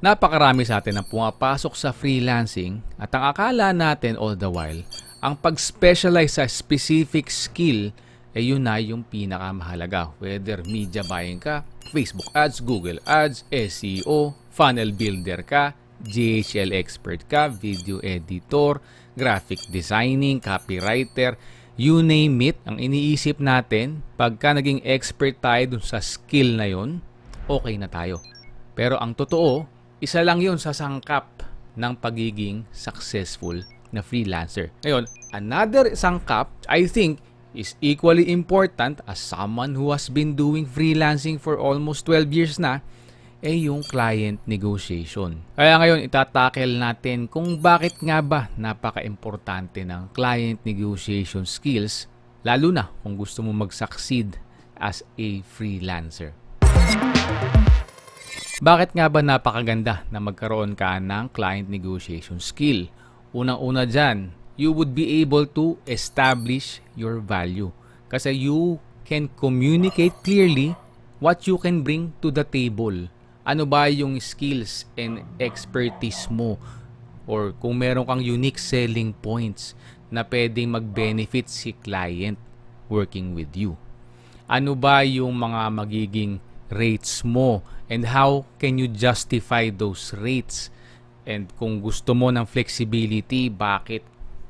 Napakarami sa atin ang pumapasok sa freelancing at ang akala natin all the while, ang pag-specialize sa specific skill yun na yung pinakamahalaga. Whether media buying ka, Facebook ads, Google ads, SEO, funnel builder ka, GHL expert ka, video editor, graphic designing, copywriter, you name it. Ang iniisip natin, pagka naging expert tayo dun sa skill na yun, okay na tayo. Pero ang totoo, isa lang yun sa sangkap ng pagiging successful na freelancer. Ngayon, another sangkap, I think, is equally important as someone who has been doing freelancing for almost 12 years na, yung client negotiation. Kaya ngayon, itatakel natin kung bakit nga ba napaka-importante ng client negotiation skills, lalo na kung gusto mo mag-succeed as a freelancer. Bakit nga ba napakaganda na magkaroon ka ng client negotiation skill? Unang-una dyan, you would be able to establish your value. Kasi you can communicate clearly what you can bring to the table. Ano ba yung skills and expertise mo? Or kung meron kang unique selling points na pwedeng mag-benefit si client working with you. Ano ba yung mga magiging rates mo? And how can you justify those rates? And kung gusto mo ng flexibility, bakit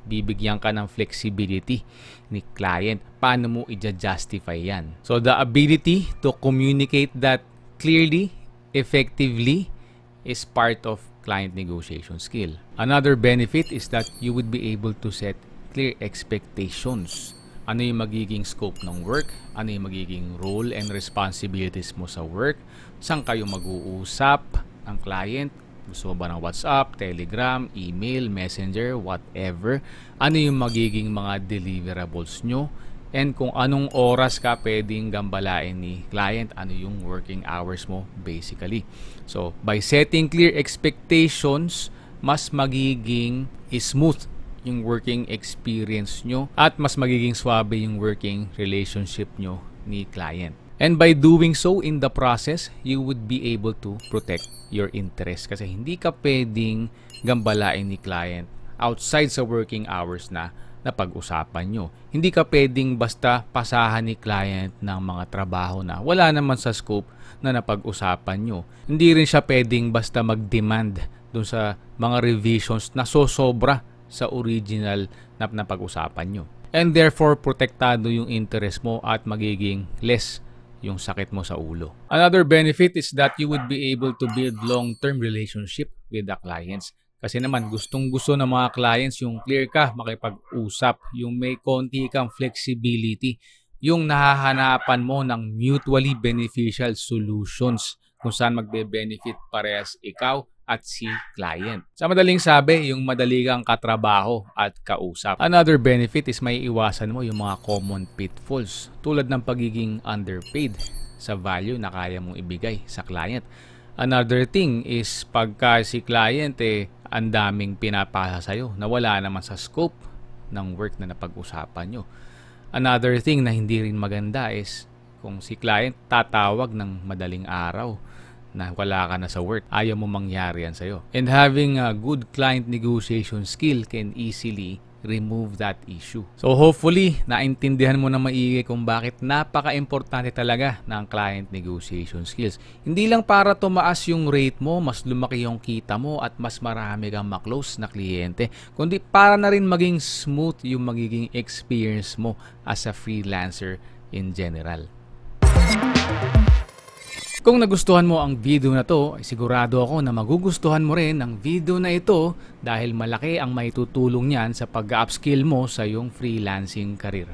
bibigyan ka ng flexibility ni client? Paano mo i-justify yan? So the ability to communicate that clearly, effectively, is part of client negotiation skill. Another benefit is that you would be able to set clear expectations. Ano yung magiging scope ng work? Ano yung magiging role and responsibilities mo sa work? Saan kayo mag-uusap ng client? Gusto mo ba ng WhatsApp, Telegram, email, Messenger, whatever? Ano yung magiging mga deliverables nyo? And kung anong oras ka pwedeng gambalain ni client, ano yung working hours mo basically. So, by setting clear expectations, mas magiging smooth yung working experience nyo at mas magiging swabe yung working relationship nyo ni client. And by doing so in the process, you would be able to protect your interest kasi hindi ka pwedeng gambalain ni client outside sa working hours na napag-usapan nyo. Hindi ka pwedeng basta pasahan ni client ng mga trabaho na wala naman sa scope na napag-usapan nyo. Hindi rin siya pwedeng basta mag-demand dun sa mga revisions na sosobra sa original na napag-usapan nyo. And therefore, protektado yung interest mo at magiging less yung sakit mo sa ulo. Another benefit is that you would be able to build long-term relationship with the clients. Kasi naman, gustong-gusto ng mga clients yung clear ka, makipag-usap, yung may konti kang flexibility, yung nahahanapan mo ng mutually beneficial solutions kung saan magbe-benefit parehas ikaw at si client. Sa madaling sabi, yung madali kang katrabaho at kausap. Another benefit is may iwasan mo yung mga common pitfalls tulad ng pagiging underpaid sa value na kaya mong ibigay sa client. Another thing is pagka si client ang daming pinapasa sa'yo na wala naman sa scope ng work na napag-usapan nyo. Another thing na hindi rin maganda is kung si client tatawag ng madaling araw na wala ka na sa work, ayaw mo mangyari yan sa'yo. And having a good client negotiation skill can easily remove that issue. So hopefully, naintindihan mo na maigi kung bakit napaka-importante talaga ng client negotiation skills. Hindi lang para tumaas yung rate mo, mas lumaki yung kita mo at mas marami kang maklose na kliyente, kundi para na rin maging smooth yung magiging experience mo as a freelancer in general. Kung nagustuhan mo ang video na to, sigurado ako na magugustuhan mo rin ang video na ito dahil malaki ang maitutulong niyan sa pag-upskill mo sa iyong freelancing career.